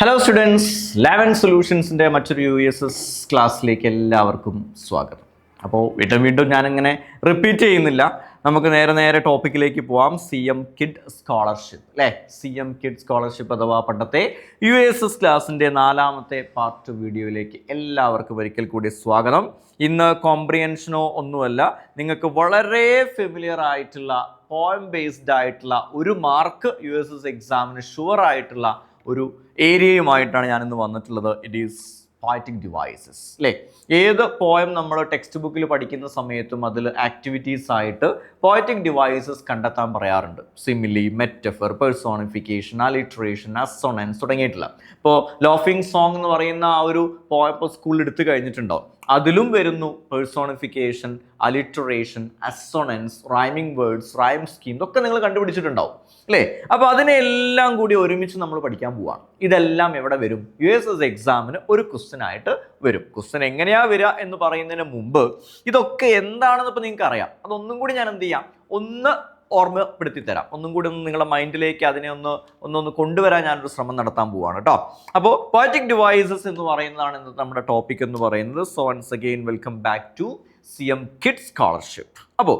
Hello students, ലാവൻ സൊല്യൂഷൻസിൻ്റെ മറ്റൊരു USS ക്ലാസ്സിലേക്ക് എല്ലാവർക്കും സ്വാഗതം. അപ്പോൾ വീണ്ടും ഞാനിങ്ങനെ റിപ്പീറ്റ് ചെയ്യുന്നില്ല, നമുക്ക് നേരെ ടോപ്പിക്കിലേക്ക് പോവാം. CM കിഡ് സ്കോളർഷിപ്പ് അല്ലേ, CM കിഡ് സ്കോളർഷിപ്പ് അഥവാ പണ്ടത്തെ USS ക്ലാസ്സിൻ്റെ 4ാമത്തെ പാർട്ട് വീഡിയോയിലേക്ക് എല്ലാവർക്കും ഒരിക്കൽ കൂടി സ്വാഗതം. ഇന്ന് കോംപ്രിഹെൻഷനോ ഒന്നുമല്ല, നിങ്ങൾക്ക് വളരെ ഫെമിലിയർ ആയിട്ടുള്ള പോയം ബേസ്ഡ് ആയിട്ടുള്ള ഒരു മാർക്ക് USS എക്സാമിന് ഷുവർ ആയിട്ടുള്ള ഒരു ഏരിയയുമായിട്ടാണ് ഞാനിന്ന് വന്നിട്ടുള്ളത്. ഇറ്റ് ഈസ് പോയറ്റിക് ഡിവൈസസ് അല്ലേ. ഏത് പോയം നമ്മൾ ടെക്സ്റ്റ് ബുക്കിൽ പഠിക്കുന്ന സമയത്തും അതിൽ ആക്ടിവിറ്റീസ് ആയിട്ട് പോയറ്റിക് ഡിവൈസസ് കണ്ടെത്താൻ പറയാറുണ്ട്. Simile, metaphor, personification, alliteration, assonance തുടങ്ങിയിട്ടുള്ള. ഇപ്പോൾ ലോഫിംഗ് സോങ് എന്ന് പറയുന്ന ആ ഒരു പോയം ഇപ്പോൾ സ്കൂളിൽ എടുത്തു കഴിഞ്ഞിട്ടുണ്ടോ, അതിലും വരുന്നു personification, alliteration, assonance, rhyming words, rhyme scheme, ഇതൊക്കെ നിങ്ങൾ കണ്ടുപിടിച്ചിട്ടുണ്ടാവും അല്ലേ. അപ്പോൾ അതിനെല്ലാം കൂടി ഒരുമിച്ച് നമ്മൾ പഠിക്കാൻ പോവാണ്. ഇതെല്ലാം എവിടെ വരും? USS എക്സാമിന് ഒരു ക്വസ്റ്റ്യൻ ആയിട്ട് വരും. ക്വസ്റ്റ്യൻ എങ്ങനെയാ വരിക എന്ന് പറയുന്നതിന് മുമ്പ് ഇതൊക്കെ എന്താണെന്ന് ഇപ്പോൾ നിങ്ങൾക്ക് അറിയാം. അതൊന്നും കൂടി ഞാൻ എന്ത് ചെയ്യാം, ഒന്ന് ഓർമ്മപ്പെടുത്തി തരാം. ഒന്നും കൂടി ഒന്ന് നിങ്ങളുടെ മൈൻഡിലേക്ക് അതിനെ ഒന്ന് കൊണ്ടുവരാൻ ഞാനൊരു ശ്രമം നടത്താൻ പോവാണ് കേട്ടോ. അപ്പോൾ പോയറ്റിക് ഡിവൈസസ് എന്ന് പറയുന്നതാണ് നമ്മുടെ ടോപ്പിക് എന്ന് പറയുന്നത്. So once again welcome back to CM kid scholarship. അപ്പോൾ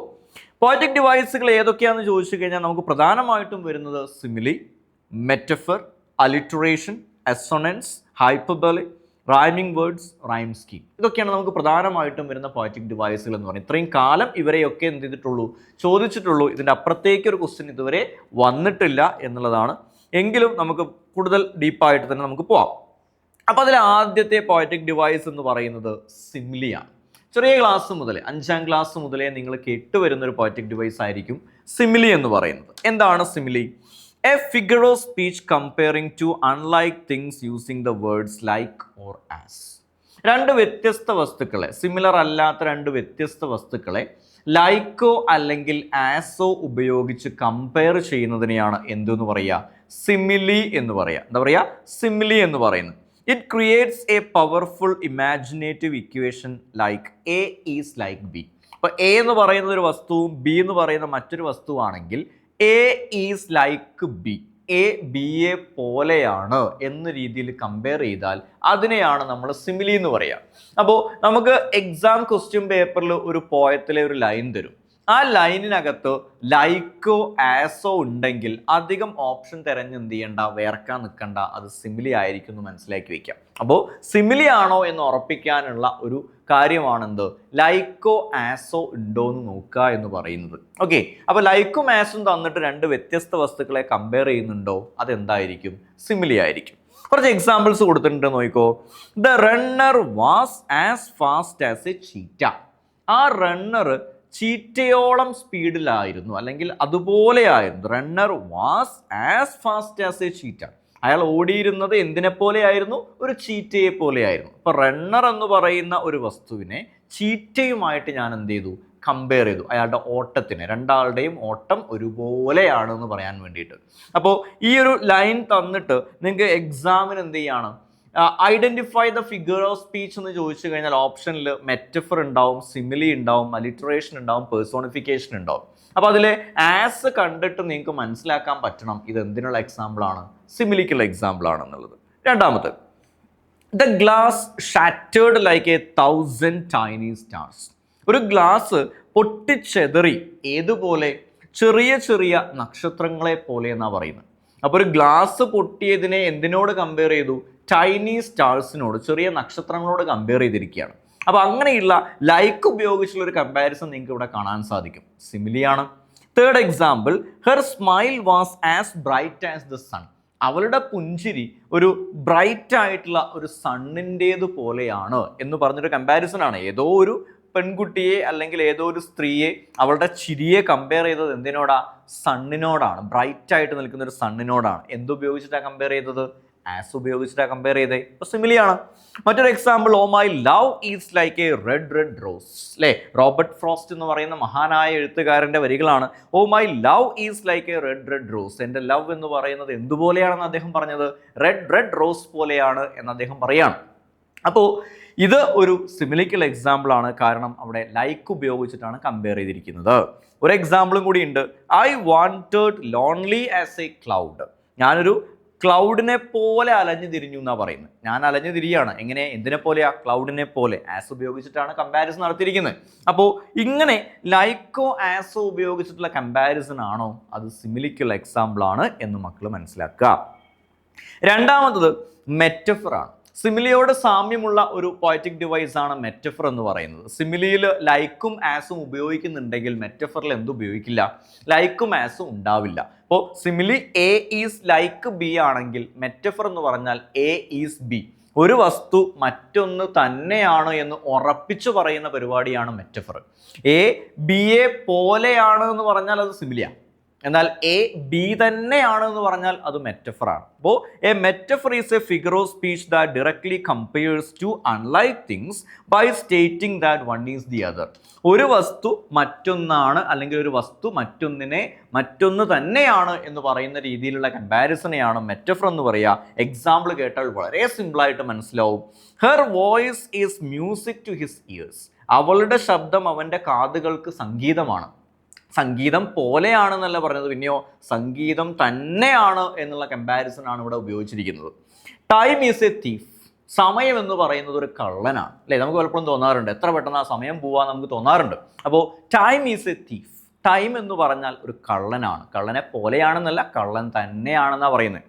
പോയറ്റിക് ഡിവൈസുകൾ ഏതൊക്കെയാണെന്ന് ചോദിച്ചു കഴിഞ്ഞാൽ നമുക്ക് പ്രധാനമായിട്ടും വരുന്നത് simile, metaphor, alliteration, assonance, hyperbole, rhyming words, rhyme scheme, ഇതൊക്കെയാണ് നമുക്ക് പ്രധാനമായിട്ടും വരുന്ന പോയറ്റിക് ഡിവൈസുകൾ എന്ന് പറയുന്നത്. ഇത്രയും കാലം ഇവരെയൊക്കെ എന്ത് ചെയ്തിട്ടുള്ളൂ, ചോദിച്ചിട്ടുള്ളൂ. ഇതിൻ്റെ അപ്പുറത്തേക്ക് ഒരു ക്വസ്റ്റ്യൻ ഇതുവരെ വന്നിട്ടില്ല എന്നുള്ളതാണ്. എങ്കിലും നമുക്ക് കൂടുതൽ ഡീപ്പായിട്ട് തന്നെ നമുക്ക് പോവാം. അപ്പോൾ അതിൽ ആദ്യത്തെ പോയറ്റിക് ഡിവൈസ് എന്ന് പറയുന്നത് സിമിലിയാണ്. ചെറിയ ക്ലാസ് മുതലേ, 5ാം ക്ലാസ് മുതലേ നിങ്ങൾ കേട്ടുവരുന്നൊരു പോയറ്റിക് ഡിവൈസ് ആയിരിക്കും സിമിലി എന്ന് പറയുന്നത്. എന്താണ് simile? A figure of speech comparing two unlike things using the words like or as. രണ്ട് വ്യത്യസ്ത വസ്തുക്കളെ, സിമിലർ അല്ലാത്ത രണ്ട് വ്യത്യസ്ത വസ്തുക്കളെ ലൈക്കോ അല്ലെങ്കിൽ ആസോ ഉപയോഗിച്ച് കമ്പയർ ചെയ്യുന്നതിനെയാണ് എന്തെന്ന് പറയുക? സിമിലി എന്ന് പറയുക. എന്താ പറയുക? സിമിലി എന്ന് പറയുന്നത്. It creates a powerful imaginative equation like A is like B. അപ്പോൾ A എന്ന് പറയുന്ന ഒരു വസ്തുവും B എന്ന് പറയുന്ന മറ്റൊരു വസ്തുവാണെങ്കിൽ A is like B, A Bയെ പോലെയാണ് എന്ന രീതിയിൽ കമ്പയർ ചെയ്താൽ അതിനെയാണ് നമ്മൾ സിമിലി എന്ന് പറയുക. അപ്പോൾ നമുക്ക് എക്സാം ക്വസ്റ്റ്യൻ പേപ്പറിൽ ഒരു പോയത്തിലെ ഒരു ലൈൻ തരും. ആ ലൈനിനകത്ത് ലൈക്കോ ആസോ ഉണ്ടെങ്കിൽ അധികം ഓപ്ഷൻ തിരഞ്ഞെന്ത് ചെയ്യണ്ട, വേർക്കാൻ നിൽക്കണ്ട, അത് സിമിലി ആയിരിക്കും എന്ന് മനസ്സിലാക്കി വെക്കാം. അപ്പോൾ സിമിലി ആണോ എന്ന് ഉറപ്പിക്കാനുള്ള ഒരു കാര്യമാണെന്ത്, ലൈക്കോ ആസോ ഉണ്ടോ എന്ന് നോക്കുക എന്ന് പറയുന്നത്. ഓക്കെ, അപ്പോൾ ലൈക്കും ആസും തന്നിട്ട് രണ്ട് വ്യത്യസ്ത വസ്തുക്കളെ കമ്പയർ ചെയ്യുന്നുണ്ടോ, അതെന്തായിരിക്കും? സിമിലി ആയിരിക്കും. കുറച്ച് എക്സാമ്പിൾസ് കൊടുത്തിട്ടുണ്ട്, നോക്കിക്കോ. The runner was as fast as a cheetah. ആ റണ്ണർ ചീറ്റയോളം സ്പീഡിലായിരുന്നു, അല്ലെങ്കിൽ അതുപോലെയായിരുന്നു. Runner was as fast as a cheetah. അയാൾ ഓടിയിരുന്നത് എന്തിനെ പോലെയായിരുന്നു? ഒരു ചീറ്റയെ പോലെയായിരുന്നു. അപ്പോൾ റണ്ണർ എന്ന് പറയുന്ന ഒരു വസ്തുവിനെ ചീറ്റയുമായിട്ട് ഞാൻ എന്ത് ചെയ്തു? കമ്പയർ ചെയ്തു. അയാളുടെ ഓട്ടത്തിന്, രണ്ടാളുടെയും ഓട്ടം ഒരുപോലെയാണെന്ന് പറയാൻ വേണ്ടിയിട്ട്. അപ്പോൾ ഈ ഒരു ലൈൻ തന്നിട്ട് നിങ്ങൾക്ക് എക്സാമിന് എന്ത് ചെയ്യണം, identify the figure of speech എന്ന് ചോദിച്ചു കഴിഞ്ഞാൽ ഓപ്ഷനിൽ മെറ്റഫർ ഉണ്ടാവും, സിമിലി ഉണ്ടാവും, അലിറ്ററേഷൻ ഉണ്ടാവും, പേഴ്സോണിഫിക്കേഷൻ ഉണ്ടാവും. അപ്പോൾ അതിൽ ആസ് കണ്ടിട്ട് നിങ്ങൾക്ക് മനസ്സിലാക്കാൻ പറ്റണം ഇത് എന്തിനുള്ള എക്സാമ്പിളാണ്, സിമിലിക്കുള്ള എക്സാമ്പിൾ ആണെന്നുള്ളത്. രണ്ടാമത്തെ, the glass shattered like A 1000 tiny stars. ഒരു ഗ്ലാസ് പൊട്ടിച്ചെതറി ഏതുപോലെ? ചെറിയ ചെറിയ നക്ഷത്രങ്ങളെ പോലെ എന്നാണ് പറയുന്നത്. അപ്പോൾ ഒരു ഗ്ലാസ് പൊട്ടിയതിനെ എന്തിനോട് കമ്പയർ ചെയ്തു? ടൈനി സ്റ്റാർസിനോട്, ചെറിയ നക്ഷത്രങ്ങളോട് കമ്പയർ ചെയ്തിരിക്കുകയാണ്. അപ്പോൾ അങ്ങനെയുള്ള ലൈക്ക് ഉപയോഗിച്ചുള്ള ഒരു കമ്പാരിസൺ നിങ്ങൾക്ക് ഇവിടെ കാണാൻ സാധിക്കും. സിമിലിയാണ്. Third example, her smile was as bright as the sun. അവളുടെ പുഞ്ചിരി ഒരു ബ്രൈറ്റ് ആയിട്ടുള്ള ഒരു സണ്ണിൻ്റേത് പോലെയാണ് എന്ന് പറഞ്ഞൊരു കമ്പാരിസൺ ആണ്. ഏതോ ഒരു പെൺകുട്ടിയെ അല്ലെങ്കിൽ ഏതോ ഒരു സ്ത്രീയെ, അവളുടെ ചിരിയെ കമ്പയർ ചെയ്തത് എന്തിനോടാ? സണ്ണിനോടാണ്. ബ്രൈറ്റ് ആയിട്ട് നിൽക്കുന്ന ഒരു സണ്ണിനോടാണ്. എന്തുപയോഗിച്ചിട്ടാണ് കമ്പയർ ചെയ്തത്? ആസ് ഉപയോഗിച്ചിട്ടാണ് കമ്പയർ ചെയ്തേ. ഇപ്പോൾ സിമിലിയാണ്. മറ്റൊരു example, oh my love is like a red red rose അല്ലേ. റോബർട്ട് ഫ്രോസ്റ്റ് എന്ന് പറയുന്ന മഹാനായ എഴുത്തുകാരൻ്റെ വരികളാണ്. Oh my love is like a red red rose. എൻ്റെ ലവ് എന്ന് പറയുന്നത് എന്തുപോലെയാണെന്ന് അദ്ദേഹം പറഞ്ഞത്? റെഡ് റെഡ് റോസ് പോലെയാണ് എന്ന് അദ്ദേഹം പറയാണ്. അപ്പോൾ ഇത് ഒരു സിമിലിക്കൽ എക്സാമ്പിൾ ആണ്, കാരണം അവിടെ ലൈക്ക് ഉപയോഗിച്ചിട്ടാണ് കമ്പയർ ചെയ്തിരിക്കുന്നത്. ഒരു എക്സാമ്പിളും കൂടി ഉണ്ട്, I wanted lonely as A cloud. ഞാനൊരു ക്ലൗഡിനെ പോലെ അലഞ്ഞു തിരിഞ്ഞു എന്നാണ് പറയുന്നത്. ഞാൻ അലഞ്ഞു തിരിയാണ്. എങ്ങനെ? എന്തിനെ പോലെയാ? ക്ലൗഡിനെ പോലെ. ആസ് ഉപയോഗിച്ചിട്ടാണ് കമ്പാരിസൺ നടത്തിയിരിക്കുന്നത്. അപ്പോൾ ഇങ്ങനെ ലൈക്കോ ആസോ ഉപയോഗിച്ചിട്ടുള്ള കമ്പാരിസൺ ആണോ അത് സിമിലിക്കുള്ള എക്സാമ്പിൾ ആണ് എന്ന് മക്കൾ മനസ്സിലാക്കുക. രണ്ടാമത്തത് മെറ്റഫർ ആണ്. സിമിലിയോട് സാമ്യമുള്ള ഒരു പോയറ്റിക് ഡിവൈസ് ആണ് മെറ്റഫർ എന്ന് പറയുന്നത്. സിമിലിയിൽ ലൈക്കും ആസും ഉപയോഗിക്കുന്നുണ്ടെങ്കിൽ മെറ്റഫറിൽ എന്ത് ഉപയോഗിക്കില്ല? ലൈക്കും ആസും ഉണ്ടാവില്ല. അപ്പോൾ simile A is like B ആണെങ്കിൽ മെറ്റഫർ എന്ന് പറഞ്ഞാൽ എ ഈസ് ബി. ഒരു വസ്തു മറ്റൊന്ന് തന്നെയാണ് എന്ന് ഉറപ്പിച്ചു പറയുന്ന പരിപാടിയാണ് മെറ്റഫർ. എ ബിയെ പോലെയാണ് എന്ന് പറഞ്ഞാൽ അത് സിമിലിയാണ്. എന്നാൽ എ ബി തന്നെയാണ് എന്ന് പറഞ്ഞാൽ അത് മെറ്റഫറാണ്. അപ്പോൾ a metaphor is a figure of speech that directly compares two unlike things by stating that one is the other. ഒരു വസ്തു മറ്റൊന്നാണ് അല്ലെങ്കിൽ ഒരു വസ്തു മറ്റൊന്നിനെ മറ്റൊന്ന് തന്നെയാണ് എന്ന് പറയുന്ന രീതിയിലുള്ള കമ്പാരിസണെയാണ് മെറ്റഫർ എന്ന് പറയുക. എക്സാമ്പിൾ കേട്ടാൽ വളരെ സിമ്പിളായിട്ട് മനസ്സിലാവും. Her voice is music to his ears. അവളുടെ ശബ്ദം അവൻ്റെ കാതുകൾക്ക് സംഗീതമാണ്. സംഗീതം പോലെയാണെന്നല്ല പറഞ്ഞത്, പിന്നെയോ സംഗീതം തന്നെയാണ് എന്നുള്ള കമ്പാരിസൺ ആണ് ഇവിടെ ഉപയോഗിച്ചിരിക്കുന്നത്. Time is A thief. സമയം എന്ന് പറയുന്നത് ഒരു കള്ളനാണ് അല്ലേ? നമുക്ക് പലപ്പോഴും തോന്നാറുണ്ട് എത്ര പെട്ടെന്ന് ആ സമയം പോവാൻ നമുക്ക് തോന്നാറുണ്ട്. അപ്പോൾ time is A thief. Time എന്ന് പറഞ്ഞാൽ ഒരു കള്ളനാണ്. കള്ളനെ പോലെയാണെന്നല്ല, കള്ളൻ തന്നെയാണെന്നാണ് പറയുന്നത്.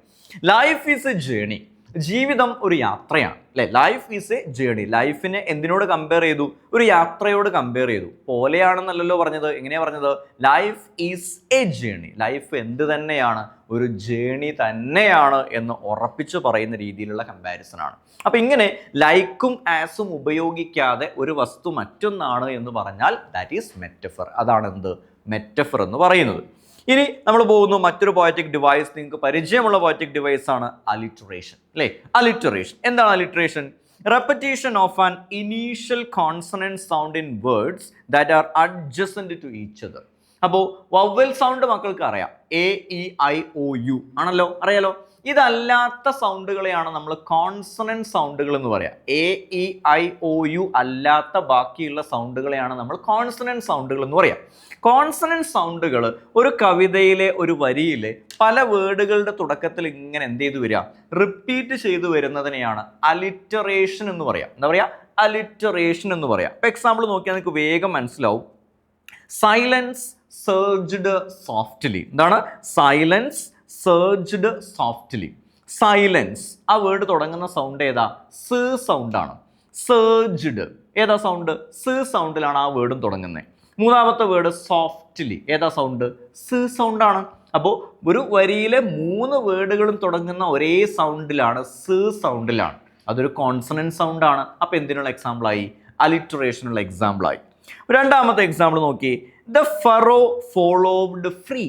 Life is A journey. ജീവിതം ഒരു യാത്രയാണ് അല്ലേ? Life is A journey. ലൈഫിനെ എന്തിനോട് കമ്പയർ ചെയ്തു? ഒരു യാത്രയോട് കമ്പയർ ചെയ്തു. പോലെയാണെന്നല്ലല്ലോ പറഞ്ഞത്. എങ്ങനെയാ പറഞ്ഞത്? Life is A journey. Life എന്ത് തന്നെയാണ്? ഒരു ജേണി തന്നെയാണ് എന്ന് ഉറപ്പിച്ചു പറയുന്ന രീതിയിലുള്ള കമ്പാരിസൺ ആണ്. അപ്പം ഇങ്ങനെ ലൈക്കും ആസും ഉപയോഗിക്കാതെ ഒരു വസ്തു മറ്റൊന്നാണ് എന്ന് പറഞ്ഞാൽ ദാറ്റ് ഈസ് മെറ്റഫർ. അതാണ് എന്ത്? മെറ്റഫർ എന്ന് പറയുന്നത്. ഇനി നമ്മൾ പോകുന്നു മറ്റൊരു പോയറ്റിക് ഡിവൈസ്. നിങ്ങൾക്ക് പരിചയമുള്ള പോയറ്റിക് ഡിവൈസ് ആണ് അലിറ്ററേഷൻ അല്ലേ? അലിറ്ററേഷൻ എന്താണ്? Alliteration repetition of an initial consonant sound in words that are adjacent to each other. അപ്പോൾ വവ്വൽ സൗണ്ട് മക്കൾക്ക് അറിയാം. A E I O U ആണല്ലോ, അറിയാലോ. ഇതല്ലാത്ത സൗണ്ടുകളെയാണ് നമ്മൾ കോൺസണന്റ് സൗണ്ടുകൾ എന്ന് പറയാം. A E I O U അല്ലാത്ത ബാക്കിയുള്ള സൗണ്ടുകളെയാണ് നമ്മൾ കോൺസണന്റ് സൗണ്ടുകൾ എന്ന് പറയാം. കോൺസണന്റ് സൗണ്ടുകൾ ഒരു കവിതയിലെ ഒരു വരിയിലെ പല വേർഡുകളുടെ തുടക്കത്തിൽ ഇങ്ങനെ എന്ത് ചെയ്തു വരിക? റിപ്പീറ്റ് ചെയ്തു വരുന്നതിനെയാണ് അലിറ്ററേഷൻ എന്ന് പറയാം. എന്താ പറയുക? അലിറ്ററേഷൻ എന്ന് പറയാം. ഇപ്പോൾ എക്സാമ്പിൾ നോക്കിയാൽ നിങ്ങൾക്ക് വേഗം മനസ്സിലാവും. Silence surged softly. എന്താണ്? Silence surged softly. സൈലൻസ് ആ വേർഡ് തുടങ്ങുന്ന സൗണ്ട് ഏതാ? സ് സൗണ്ടാണ്. സർജ്ഡ് ഏതാ സൗണ്ട്? സ് സൗണ്ടിലാണ് ആ വേർഡും തുടങ്ങുന്നത്. മൂന്നാമത്തെ വേർഡ് സോഫ്റ്റ്ലി ഏതാ സൗണ്ട്? സ് സൗണ്ടാണ്. അപ്പോൾ ഒരു വരിയിലെ 3 വേർഡുകളും തുടങ്ങുന്ന ഒരേ സൗണ്ടിലാണ്, സ് സൗണ്ടിലാണ്. അതൊരു കോൺസണന്റ് സൗണ്ടാണ്. അപ്പോൾ എന്തിനുള്ള എക്സാമ്പിളായി? അലിറ്ററേഷനുള്ള എക്സാമ്പിളായി. രണ്ടാമത്തെ എക്സാമ്പിൾ നോക്കി. The furrow followed free.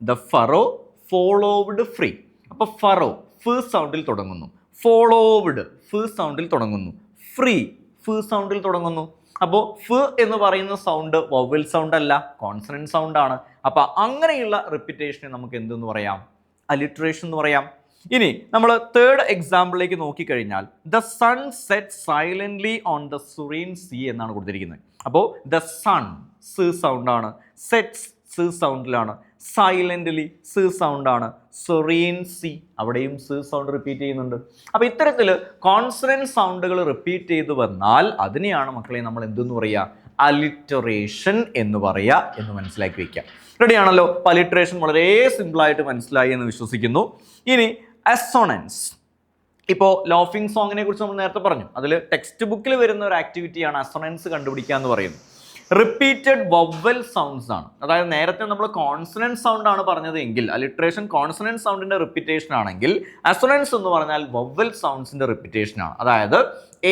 The furrow followed free. അപ്പോൾ ഫറോ ഫ് സൗണ്ടിൽ തുടങ്ങുന്നു, ഫോളോവ്ഡ് ഫ് സൗണ്ടിൽ തുടങ്ങുന്നു, ഫ്രീ ഫ് സൗണ്ടിൽ തുടങ്ങുന്നു. അപ്പോൾ ഫ് എന്ന് പറയുന്ന സൗണ്ട് വവൽ സൗണ്ട് അല്ല, കോൺസണന്റ് സൗണ്ട് ആണ്. അപ്പോൾ അങ്ങനെയുള്ള റിപ്പിറ്റേഷനെ നമുക്ക് എന്തെന്ന് പറയാം? അലിറ്ററേഷൻ എന്ന് പറയാം. ഇനി നമ്മൾ തേർഡ് എക്സാമ്പിളിലേക്ക് നോക്കിക്കഴിഞ്ഞാൽ the sun set silently on the serene sea എന്നാണ് കൊടുത്തിരിക്കുന്നത്. അപ്പോൾ ദ സൺ സ് സൗണ്ടാണ്, സെറ്റ്സ് സ് സൗണ്ടിലാണ്, സൈലന്റ്ലി സ് സൗണ്ടാണ്, സുറീൻ സി അവിടെയും സ് സൗണ്ട് റിപ്പീറ്റ് ചെയ്യുന്നുണ്ട്. അപ്പോൾ ഇത്തരത്തിൽ കോൺസണന്റ് സൗണ്ടുകൾ റിപ്പീറ്റ് ചെയ്ത് വന്നാൽ അതിനെയാണ് മക്കളെ നമ്മൾ എന്തെന്ന് പറയുക? അലിറ്ററേഷൻ എന്ന് പറയുക എന്ന് മനസ്സിലാക്കി വയ്ക്കാം. റെഡിയാണല്ലോ? അലിറ്ററേഷൻ വളരെ സിമ്പിളായിട്ട് മനസ്സിലായി എന്ന് വിശ്വസിക്കുന്നു. ഇനി അസോണൻസ്. ഇപ്പോൾ ലോഫിംഗ് സോങ്ങിനെ കുറിച്ച് നമ്മൾ നേരത്തെ പറഞ്ഞു. അതിൽ ടെക്സ്റ്റ് ബുക്കിൽ വരുന്ന ഒരു ആക്ടിവിറ്റിയാണ് അസോണൻസ് കണ്ടുപിടിക്കുക എന്ന് പറയുന്നത്. റിപ്പീറ്റഡ് വവൽ സൗണ്ട്സ് ആണ്. അതായത് നേരത്തെ നമ്മൾ കോൺസണന്റ് സൗണ്ട് ആണ് പറഞ്ഞത് എങ്കിൽ അലിറ്ററേഷൻ കോൺസണന്റ് സൗണ്ടിന്റെ റിപ്പീറ്റേഷൻ ആണെങ്കിൽ അസോണൻസ് എന്ന് പറഞ്ഞാൽ വവൽ സൗണ്ട്സിന്റെ റിപ്പീറ്റേഷൻ ആണ്. അതായത്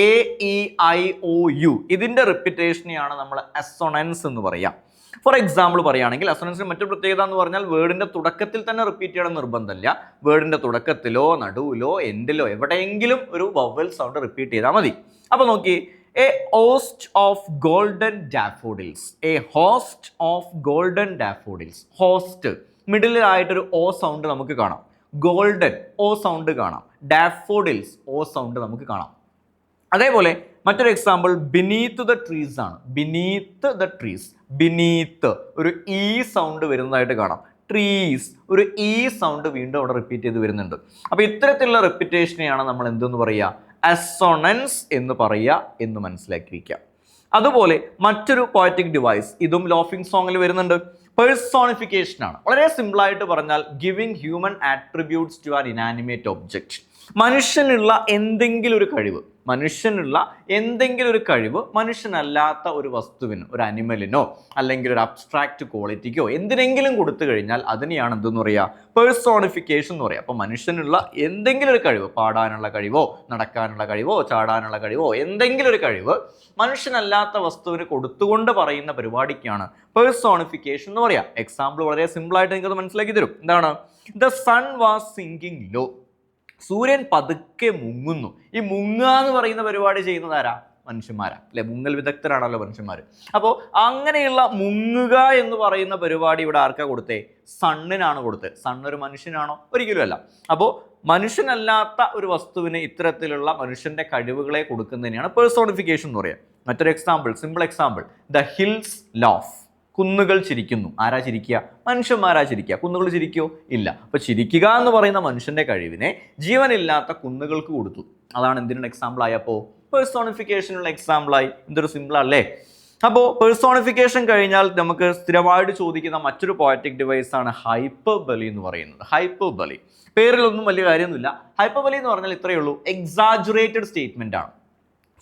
A E I O U ഇതിന്റെ റിപ്പീറ്റേഷനെയാണ് നമ്മൾ അസോണൻസ് എന്ന് പറയാം. ഫോർ എക്സാമ്പിൾ പറയുകയാണെങ്കിൽ അസോണൻസിന് മറ്റൊരു പ്രത്യേകത എന്ന് പറഞ്ഞാൽ വേർഡിന്റെ തുടക്കത്തിൽ തന്നെ റിപ്പീറ്റ് ചെയ്യണം നിർബന്ധമില്ല. വേർഡിന്റെ തുടക്കത്തിലോ നടുവിലോ എൻഡിലോ എവിടെയെങ്കിലും ഒരു വവൽ സൗണ്ട് റിപ്പീറ്റ് ചെയ്താൽ മതി. അപ്പോൾ നോക്കി. A host of golden daffodils. A host of golden daffodils. Host മിഡിലായിട്ടൊരു ഓ സൗണ്ട് നമുക്ക് കാണാം. ഗോൾഡൻ ഓ സൗണ്ട് കാണാം. ഡാഫോഡിൽസ് ഓ സൗണ്ട് നമുക്ക് കാണാം. അതേപോലെ മറ്റൊരു എക്സാമ്പിൾ ബിനീത്ത് ദ ട്രീസ് ആണ്. Beneath the trees. ബിനീത്ത് ഒരു ഇ സൗണ്ട് വരുന്നതായിട്ട് കാണാം. ട്രീസ്. ഒരു ഇ സൗണ്ട് വീണ്ടും അവിടെ റിപ്പീറ്റ് ചെയ്ത് വരുന്നുണ്ട്. അപ്പോൾ ഇത്തരത്തിലുള്ള റെപ്പിറ്റേഷനെയാണ് നമ്മൾ എന്തെന്ന് പറയുക, അസോണൻസ് എന്ന് പറയുക എന്ന് മനസ്സിലാക്കിയിരിക്കുക. അതുപോലെ മറ്റൊരു പോയറ്റിക് ഡിവൈസ്, ഇതും ലോഫിംഗ് സോങ്ങിൽ വരുന്നുണ്ട്, പേഴ്സോണിഫിക്കേഷൻ ആണ്. വളരെ സിമ്പിൾ ആയിട്ട് പറഞ്ഞാൽ giving human attributes to an inanimate object. മനുഷ്യനുള്ള എന്തെങ്കിലും ഒരു കഴിവ്, മനുഷ്യനല്ലാത്ത ഒരു വസ്തുവിന്, ഒരു അനിമലിനോ അല്ലെങ്കിൽ ഒരു അബ്സ്ട്രാക്റ്റ് ക്വാളിറ്റിക്കോ എന്തിനെങ്കിലും കൊടുത്തു കഴിഞ്ഞാൽ അതിനെയാണ് എന്തെന്ന് പറയുക, പേഴ്സോണിഫിക്കേഷൻ എന്ന് പറയുക. അപ്പോൾ മനുഷ്യനുള്ള എന്തെങ്കിലും ഒരു കഴിവ്, പാടാനുള്ള കഴിവോ നടക്കാനുള്ള കഴിവോ ചാടാനുള്ള കഴിവോ എന്തെങ്കിലും ഒരു കഴിവ് മനുഷ്യനല്ലാത്ത വസ്തുവിന് കൊടുത്തുകൊണ്ട് പറയുന്ന പരിപാടിക്കാണ് പേഴ്സോണിഫിക്കേഷൻ എന്ന് പറയാം. എക്സാമ്പിൾ വളരെ സിമ്പിൾ ആയിട്ട് നിങ്ങൾക്കത് മനസ്സിലാക്കി തരും. എന്താണ്? The sun was sinking low. സൂര്യൻ പതുക്കെ മുങ്ങുന്നു. ഈ മുങ്ങുക എന്ന് പറയുന്ന പരിപാടി ചെയ്യുന്നത് ആരാ? മനുഷ്യന്മാരാ, അല്ലെ? മുങ്ങൽ വിദഗ്ധരാണല്ലോ മനുഷ്യന്മാർ. അപ്പോൾ അങ്ങനെയുള്ള മുങ്ങുക എന്ന് പറയുന്ന പരിപാടി ഇവിടെ ആർക്കാ കൊടുത്തേ? സണ്ണിനാണ് കൊടുത്തത്. സണ്ണൊരു മനുഷ്യനാണോ? ഒരിക്കലും അല്ല. അപ്പോൾ മനുഷ്യനല്ലാത്ത ഒരു വസ്തുവിന് ഇത്തരത്തിലുള്ള മനുഷ്യന്റെ കഴിവുകളെ കൊടുക്കുന്നതിനെയാണ് പേഴ്സോണിഫിക്കേഷൻ എന്ന് പറയുക. മറ്റൊരു example, simple example, the hills laugh. കുന്നുകൾ ചിരിക്കുന്നു. ആരാ ചിരിക്കുക? മനുഷ്യന്മാരാ ചിരിക്കുക. കുന്നുകൾ ചിരിക്കോ? ഇല്ല. അപ്പോൾ ചിരിക്കുക എന്ന് പറയുന്ന മനുഷ്യന്റെ കഴിവിനെ ജീവനില്ലാത്ത കുന്നുകൾക്ക് കൊടുത്തു. അതാണ് എന്തിനുള്ള എക്സാമ്പിൾ ആയപ്പോൾ? പേഴ്സോണിഫിക്കേഷനുള്ള എക്സാമ്പിളായി. എന്തൊരു സിമ്പിൾ അല്ലേ? അപ്പോൾ പേഴ്സോണിഫിക്കേഷൻ കഴിഞ്ഞാൽ നമുക്ക് സ്ഥിരമായിട്ട് ചോദിക്കുന്ന മറ്റൊരു പോയറ്റിക് ഡിവൈസ് ആണ് ഹൈപ്പർബലി എന്ന് പറയുന്നത്. ഹൈപ്പർബലി പേരിലൊന്നും വലിയ കാര്യമൊന്നുമില്ല. ഹൈപ്പർബലി എന്ന് പറഞ്ഞാൽ ഇത്രയേ ഉള്ളൂ, എക്സാജുറേറ്റഡ് സ്റ്റേറ്റ്മെന്റ് ആണ്.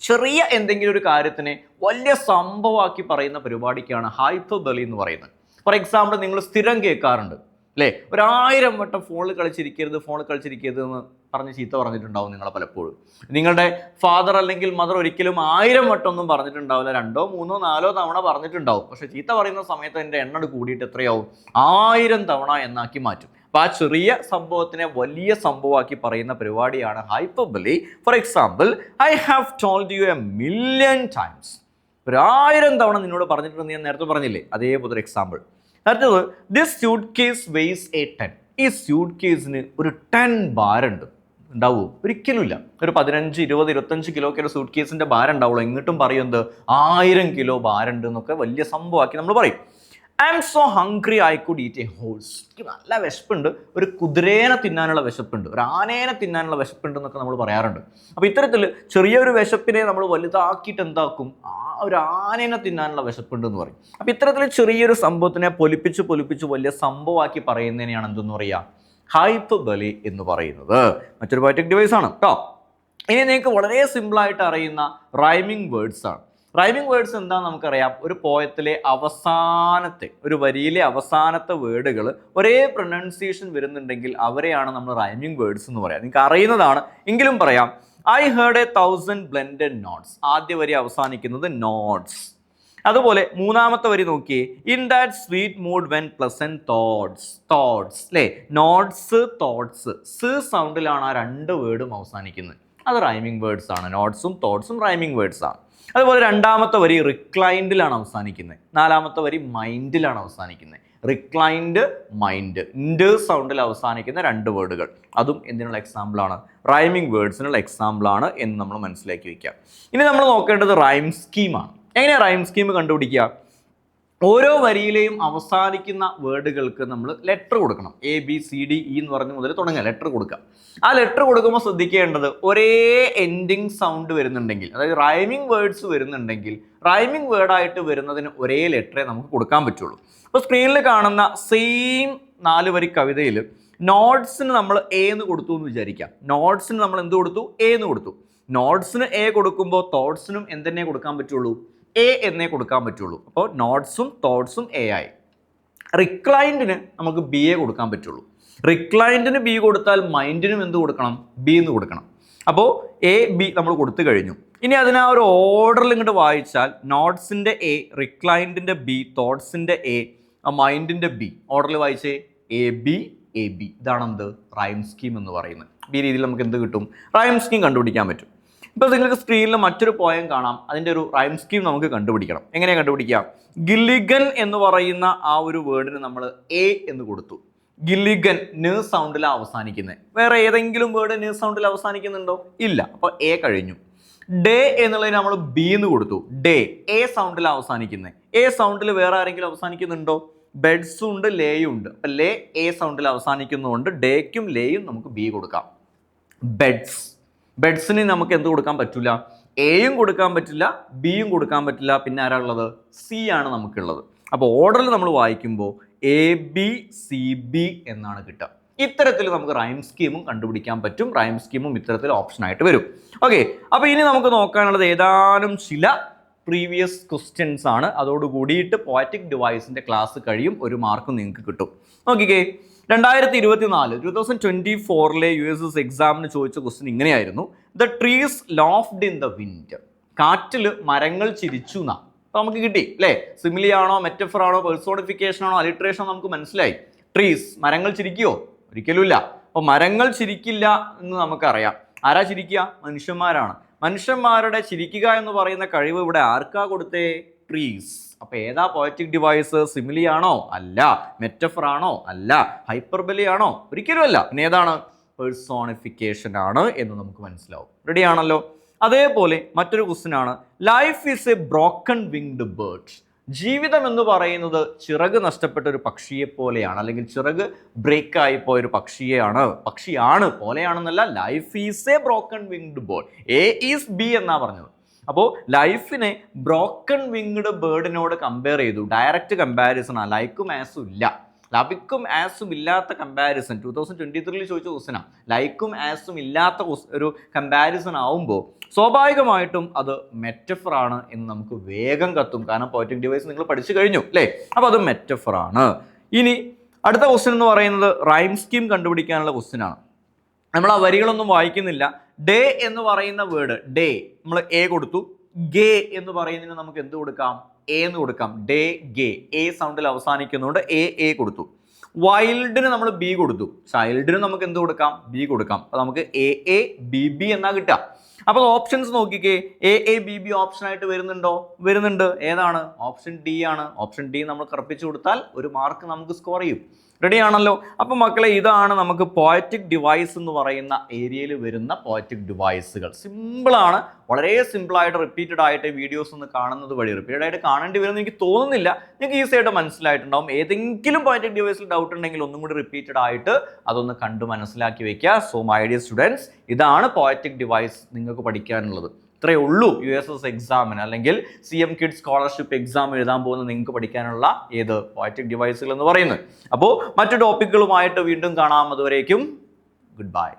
ചെറിയ എന്തെങ്കിലും ഒരു കാര്യത്തിനെ വലിയ സംഭവമാക്കി പറയുന്ന പരിപാടിക്കാണ് ഹൈപ്പർബലി എന്ന് പറയുന്നത്. ഫോർ എക്സാമ്പിൾ, നിങ്ങൾ സ്ഥിരം കേൾക്കാറുണ്ട് അല്ലേ, 1000 വട്ടം ഫോണിൽ കളിച്ചിരിക്കരുത് എന്ന് പറഞ്ഞ് ചീത്ത പറഞ്ഞിട്ടുണ്ടാവും നിങ്ങളെ പലപ്പോഴും. നിങ്ങളുടെ ഫാദർ അല്ലെങ്കിൽ മദർ ഒരിക്കലും 1000 വട്ടം ഒന്നും പറഞ്ഞിട്ടുണ്ടാവില്ല, 2, 3, 4 തവണ പറഞ്ഞിട്ടുണ്ടാവും. പക്ഷെ ചീത്ത പറയുന്ന സമയത്ത് അതിൻ്റെ എണ്ണം കൂടിയിട്ട് എത്രയാവും? 1000 തവണ എന്നാക്കി മാറ്റും. അപ്പോൾ ആ ചെറിയ സംഭവത്തിനെ വലിയ സംഭവമാക്കി പറയുന്ന പരിപാടിയാണ് hyperbole. For example, I have told you 1,000,000 times. 1000 തവണ നിന്നോട് പറഞ്ഞിട്ടുണ്ടെന്ന് ഞാൻ നേരത്തെ പറഞ്ഞില്ലേ, അതേപോലെ ഒരു എക്സാമ്പിൾ. അടുത്തത്, this suitcase weighs a ton. ഈ സ്യൂട്ട് കേസിന് ഒരു 10 ഭാരമുണ്ട്. ഉണ്ടാവുമോ? ഒരിക്കലും ഇല്ല. ഒരു 15, 20, 25 കിലോക്ക് ഒരു സൂട്ട് കേസിന്റെ ഭാരം ഉണ്ടാവുള്ളൂ. എങ്ങോട്ടും പറയുന്നത് 1000 കിലോ ഭാരമുണ്ട് എന്നൊക്കെ വലിയ സംഭവമാക്കി നമ്മൾ പറയും. I M so hungry I could eat A horse. എനിക്ക് നല്ല വിശപ്പുണ്ട്, ഒരു കുതിരേനെ തിന്നാനുള്ള വിശപ്പുണ്ട്, ഒരു ആനേനെ തിന്നാനുള്ള വിശപ്പുണ്ട് എന്നൊക്കെ നമ്മൾ പറയാറുണ്ട്. അപ്പോൾ ഇത്തരത്തിൽ ചെറിയൊരു വിശപ്പിനെ നമ്മൾ വലുതാക്കിയിട്ട് എന്താക്കും? ഒരു ആനേനെ തിന്നാനുള്ള വിശപ്പുണ്ട് എന്ന് പറയും. അപ്പോൾ ഇത്തരത്തിൽ ചെറിയൊരു സംഭവത്തിനെ പൊലിപ്പിച്ച് വലിയ സംഭവമാക്കി പറയുന്നതിനെയാണ് എന്തെന്ന് പറയുക? ഹൈപ്പർബലി എന്ന് പറയുന്നത്. മറ്റൊരു പോയറ്റിക് ഡിവൈസ് ആണ് കേട്ടോ. ഇനി നിങ്ങൾക്ക് വളരെ സിമ്പിളായിട്ട് അറിയുന്ന റൈമിംഗ് വേർഡ്സ് ആണ്. റൈമിംഗ് വേർഡ്സ് എന്താണെന്ന് നമുക്കറിയാം. ഒരു പോയത്തിലെ അവസാനത്തെ, ഒരു വരിയിലെ അവസാനത്തെ വേർഡുകൾ ഒരേ പ്രൊനൗൺസിയേഷൻ വരുന്നുണ്ടെങ്കിൽ അവരെയാണ് നമ്മൾ റൈമിംഗ് വേർഡ്സ് എന്ന് പറയാം. നിങ്ങൾക്ക് അറിയുന്നതാണ് എങ്കിലും പറയാം. I heard 1000 blended notes. ആദ്യ വരി അവസാനിക്കുന്നത് നോട്ട്സ്. അതുപോലെ മൂന്നാമത്തെ വരി നോക്കിയേ, in that sweet mood when pleasant thoughts അല്ലേ? നോട്ട്സ്, തോട്ട്സ്, സ് സൗണ്ടിലാണ് ആ 2 വേർഡും അവസാനിക്കുന്നത്. അത് റൈമിംഗ് വേർഡ്സ് ആണ്. നോട്ട്സും തോട്ട്സും റൈമിംഗ് വേർഡ്സ് ആണ്. അതുപോലെ രണ്ടാമത്തെ വരി റിക്ലൈൻഡിലാണ് അവസാനിക്കുന്നത്. നാലാമത്തെ വരി മൈൻഡിലാണ് അവസാനിക്കുന്നത്. റിക്ലൈൻഡ്, മൈൻഡ്, ഇൻഡ് സൗണ്ടിൽ അവസാനിക്കുന്ന 2 വേർഡുകൾ. അതും എന്തിനുള്ള എക്സാമ്പിളാണ്? റൈമിംഗ് വേർഡ്സിനുള്ള എക്സാമ്പിളാണ് എന്ന് നമ്മൾ മനസ്സിലാക്കി വയ്ക്കുക. ഇനി നമ്മൾ നോക്കേണ്ടത് റൈം സ്കീമാണ്. എങ്ങനെയാണ് റൈം സ്കീം കണ്ടുപിടിക്കുക? ഓരോ വരിയിലെയും അവസാനിക്കുന്ന വേർഡുകൾക്ക് നമ്മൾ ലെറ്റർ കൊടുക്കണം. ABCDE എന്ന് പറഞ്ഞ് മുതൽ തുടങ്ങുക, ലെറ്റർ കൊടുക്കുക. ആ ലെറ്റർ കൊടുക്കുമ്പോൾ ശ്രദ്ധിക്കേണ്ടത്, ഒരേ എൻഡിങ് സൗണ്ട് വരുന്നുണ്ടെങ്കിൽ, അതായത് റൈമിംഗ് വേർഡ്സ് വരുന്നുണ്ടെങ്കിൽ, റൈമിംഗ് വേർഡായിട്ട് വരുന്നതിന് ഒരേ ലെറ്ററേ നമുക്ക് കൊടുക്കാൻ പറ്റുള്ളൂ. അപ്പോൾ സ്ക്രീനിൽ കാണുന്ന സെയിം 4 വരി കവിതയിൽ നോട്ട്സിന് നമ്മൾ A എന്ന് കൊടുത്തു എന്ന് വിചാരിക്കാം. നോട്ട്സിന് നമ്മൾ എന്ത് കൊടുത്തു? A എന്ന് കൊടുത്തു. നോട്ട്സിന് A കൊടുക്കുമ്പോൾ തോട്ട്സിനും എന്തെന്നെ കൊടുക്കാൻ പറ്റുള്ളൂ? A എന്നേ കൊടുക്കാൻ പറ്റുള്ളൂ. അപ്പോൾ നോട്ട്സും തോട്ട്സും A ആയി. റിക്ലൈൻഡിന് നമുക്ക് B കൊടുക്കാൻ പറ്റുള്ളൂ. റിക്ലൈൻഡിന് B കൊടുത്താൽ മൈൻഡിനും എന്ത് കൊടുക്കണം? B എന്ന് കൊടുക്കണം. അപ്പോൾ A B നമ്മൾ കൊടുത്തു കഴിഞ്ഞു. ഇനി അതിനെ ആ ഒരു ഓർഡറിൽ ഇങ്ങോട്ട് വായിച്ചാൽ നോട്ട്സിൻ്റെ A, റിക്ലൈൻഡിൻ്റെ B, തോട്ട്സിൻ്റെ A, മൈൻഡിൻ്റെ B. ഓർഡറിൽ വായിച്ചേ AB. ഇതാണ് എന്ത്? റൈം സ്കീം എന്ന് പറയുന്നത്. ഈ രീതിയിൽ നമുക്ക് എന്ത് കിട്ടും? റൈം സ്കീം കണ്ടുപിടിക്കാൻ പറ്റും. ഇപ്പോൾ നിങ്ങൾക്ക് സ്ക്രീനിൽ മറ്റൊരു പോയം കാണാം. അതിൻ്റെ ഒരു റൈം സ്കീം നമുക്ക് കണ്ടുപിടിക്കണം. എങ്ങനെയാണ് കണ്ടുപിടിക്കാം? ഗില്ലിഗൻ എന്ന് പറയുന്ന ആ ഒരു വേർഡിന് നമ്മൾ A എന്ന് കൊടുത്തു. ഗില്ലിഗൻ ന് സൗണ്ടിലാണ് അവസാനിക്കുന്നത്. വേറെ ഏതെങ്കിലും വേർഡ് ന് സൗണ്ടിൽ അവസാനിക്കുന്നുണ്ടോ? ഇല്ല. അപ്പോൾ A കഴിഞ്ഞു. ഡേ എന്നുള്ളതിന് നമ്മൾ B എന്ന് കൊടുത്തു. ഡേ A സൗണ്ടിലാണ് അവസാനിക്കുന്നത്. A സൗണ്ടിൽ വേറെ ആരെങ്കിലും അവസാനിക്കുന്നുണ്ടോ? ബെഡ്സും ഉണ്ട്, ലേയും ഉണ്ട്. അപ്പം ലേ എ സൗണ്ടിൽ അവസാനിക്കുന്നതുകൊണ്ട് ഡേക്കും ലേയും നമുക്ക് ബി കൊടുക്കാം. ബെഡ്സിന് നമുക്ക് എന്ത് കൊടുക്കാൻ പറ്റില്ല? എയും കൊടുക്കാൻ പറ്റില്ല, ബിയും കൊടുക്കാൻ പറ്റില്ല. പിന്നെ ആരാ ഉള്ളത്? സി ആണ് നമുക്കുള്ളത്. അപ്പോൾ ഓർഡറിൽ നമ്മൾ വായിക്കുമ്പോൾ ABCB എന്നാണ് കിട്ടുക. ഇത്തരത്തിൽ നമുക്ക് റൈം സ്കീമും കണ്ടുപിടിക്കാൻ പറ്റും. റൈം സ്കീമും ഇത്തരത്തിൽ ഓപ്ഷനായിട്ട് വരും. ഓക്കെ, അപ്പോൾ ഇനി നമുക്ക് നോക്കാനുള്ളത് ഏതാനും ചില പ്രീവിയസ് ക്വസ്റ്റ്യൻസ് ആണ്. അതോട് കൂടിയിട്ട് പോയറ്റിക് ഡിവൈസിന്റെ ക്ലാസ് കഴിയും. 1 മാർക്ക് നിങ്ങൾക്ക് കിട്ടും. നോക്കിക്കേ, 2024 USS എക്സാമിന് ചോദിച്ച ക്വസ്റ്റ്യൻ ഇങ്ങനെയായിരുന്നു: the trees laughed in the wind. കാറ്റിൽ മരങ്ങൾ ചിരിച്ചു എന്നാ. അപ്പോൾ നമുക്ക് കിട്ടി അല്ലേ? സിമിലി ആണോ, മെറ്റഫർ ആണോ, പെർസോണിഫിക്കേഷൻ ആണോ, അലിട്രേഷൻ നമുക്ക് മനസ്സിലായി. ട്രീസ്, മരങ്ങൾ ചിരിക്കുമോ? ഒരിക്കലും ഇല്ല. അപ്പോൾ മരങ്ങൾ ചിരിക്കില്ല എന്ന് നമുക്കറിയാം. ആരാ ചിരിക്കുക? മനുഷ്യന്മാരാണ്. മനുഷ്യന്മാരുടെ ചിരിക്കുക എന്ന് പറയുന്ന കഴിവ് ഇവിടെ ആർക്കാ കൊടുത്തേ? ട്രീസ്. അപ്പോൾ ഏതാ പോയറ്റിക് ഡിവൈസ്? സിമിലി ആണോ? അല്ല. മെറ്റഫർ ആണോ? അല്ല. ഹൈപ്പർബലി ആണോ? ഒരിക്കലും അല്ല. പിന്നെ ഏതാണ്? പെർസോണിഫിക്കേഷൻ ആണ് എന്ന് നമുക്ക് മനസ്സിലാവും. റെഡി ആണല്ലോ? അതേപോലെ മറ്റൊരു ക്വസ്റ്റ്യൻ ആണ്: life is a broken winged bird. ജീവിതം എന്ന് പറയുന്നത് ചിറക് നഷ്ടപ്പെട്ട ഒരു പക്ഷിയെ പോലെയാണ്, അല്ലെങ്കിൽ ചിറക് ബ്രേക്ക് ആയി പോയ ഒരു പക്ഷിയാണ് പോലെയാണെന്നല്ല. Life is a broken winged bird. A is b എന്നാ പറഞ്ഞത്. അപ്പോൾ ലൈഫിനെ ബ്രോക്കൺ വിങ്ഡ് ബേർഡിനോട് കമ്പയർ ചെയ്തു. ഡയറക്റ്റ് കമ്പാരിസൺ ആണ്. ലൈക്കും ആസും ഇല്ല. ലൈക്കും ആസും ഇല്ലാത്ത കമ്പാരിസൺ 2023 ചോദിച്ച ക്വസ്റ്റ്യനാണ്. ലൈക്കും ആസും ഇല്ലാത്ത ഒരു കമ്പാരിസൺ ആവുമ്പോൾ സ്വാഭാവികമായിട്ടും അത് മെറ്റഫർ ആണ് എന്ന് നമുക്ക് വേഗം കത്തും. കാരണം പോയറ്റിക് ഡിവൈസ് നിങ്ങൾ പഠിച്ചു കഴിഞ്ഞു അല്ലേ? അപ്പോൾ അത് മെറ്റഫർ ആണ്. ഇനി അടുത്ത ക്വസ്റ്റ്യൻ എന്ന് പറയുന്നത് റൈം സ്കീം കണ്ടുപിടിക്കാനുള്ള ക്വസ്റ്റ്യൻ ആണ്. നമ്മൾ ആ വരികളൊന്നും വായിക്കുന്നില്ല. ഡേ എന്ന് പറയുന്ന വേർഡ്, ഡേ നമ്മൾ എ കൊടുത്തു. ഗേ എന്ന് പറയുന്നതിന് നമുക്ക് എന്ത് കൊടുക്കാം? എ എന്ന് കൊടുക്കാം. Day, gay. എ സൗണ്ടിൽ അവസാനിക്കുന്നതുകൊണ്ട് എ കൊടുത്തു. വൈൽഡിന് നമ്മൾ ബി കൊടുത്തു. ചൈൽഡിന് നമുക്ക് എന്ത് കൊടുക്കാം? ബി കൊടുക്കാം. അപ്പോൾ നമുക്ക് AABB എന്നാ കിട്ടുക. അപ്പോൾ ഓപ്ഷൻസ് നോക്കിക്കേ. AABB ഓപ്ഷനായിട്ട് വരുന്നുണ്ട്. ഏതാണ്? ഓപ്ഷൻ ഡി ആണ്. ഓപ്ഷൻ ഡി നമ്മൾ കറപ്പിച്ചു കൊടുത്താൽ 1 മാർക്ക് നമുക്ക് സ്കോർ ചെയ്യും. റെഡി ആണല്ലോ? അപ്പോൾ മക്കളെ, ഇതാണ് നമുക്ക് പോയറ്റിക് ഡിവൈസ് എന്ന് പറയുന്ന ഏരിയയിൽ വരുന്ന പോയറ്റിക് ഡിവൈസുകൾ. സിമ്പിളാണ്. വളരെ സിമ്പിളായിട്ട് റിപ്പീറ്റഡ് ആയിട്ട് വീഡിയോസ് ഒന്ന് കാണുന്നത് വഴി, റിപ്പീറ്റഡ് ആയിട്ട് കാണേണ്ടി വരുമെന്ന് എനിക്ക് തോന്നുന്നില്ല. നിങ്ങൾക്ക് ഈസി ആയിട്ട് മനസ്സിലായിട്ടുണ്ടാവും. ഏതെങ്കിലും പോയറ്റിക് ഡിവൈസിൽ ഡൗട്ട് ഉണ്ടെങ്കിൽ ഒന്നും കൂടി റിപ്പീറ്റഡ് ആയിട്ട് അതൊന്ന് കണ്ട് മനസ്സിലാക്കി വെക്കുക. സോ മൈ ഡിയർ സ്റ്റുഡൻസ്, ഇതാണ് പോയറ്റിക് ഡിവൈസ് നിങ്ങൾക്ക് പഠിക്കാനുള്ളത്. ഇത്രയേ ഉള്ളൂ USS എക്സാമിന്, അല്ലെങ്കിൽ CM കിഡ്സ് സ്കോളർഷിപ്പ് എക്സാം എഴുതാൻ പോകുന്ന നിങ്ങൾക്ക് പഠിക്കാനുള്ള പോയറ്റിക് ഡിവൈസുകൾ എന്ന് പറയുന്നത്. അപ്പോൾ മറ്റു ടോപ്പിക്കുകളുമായിട്ട് വീണ്ടും കാണാം. അതുവരേക്കും ഗുഡ് ബൈ.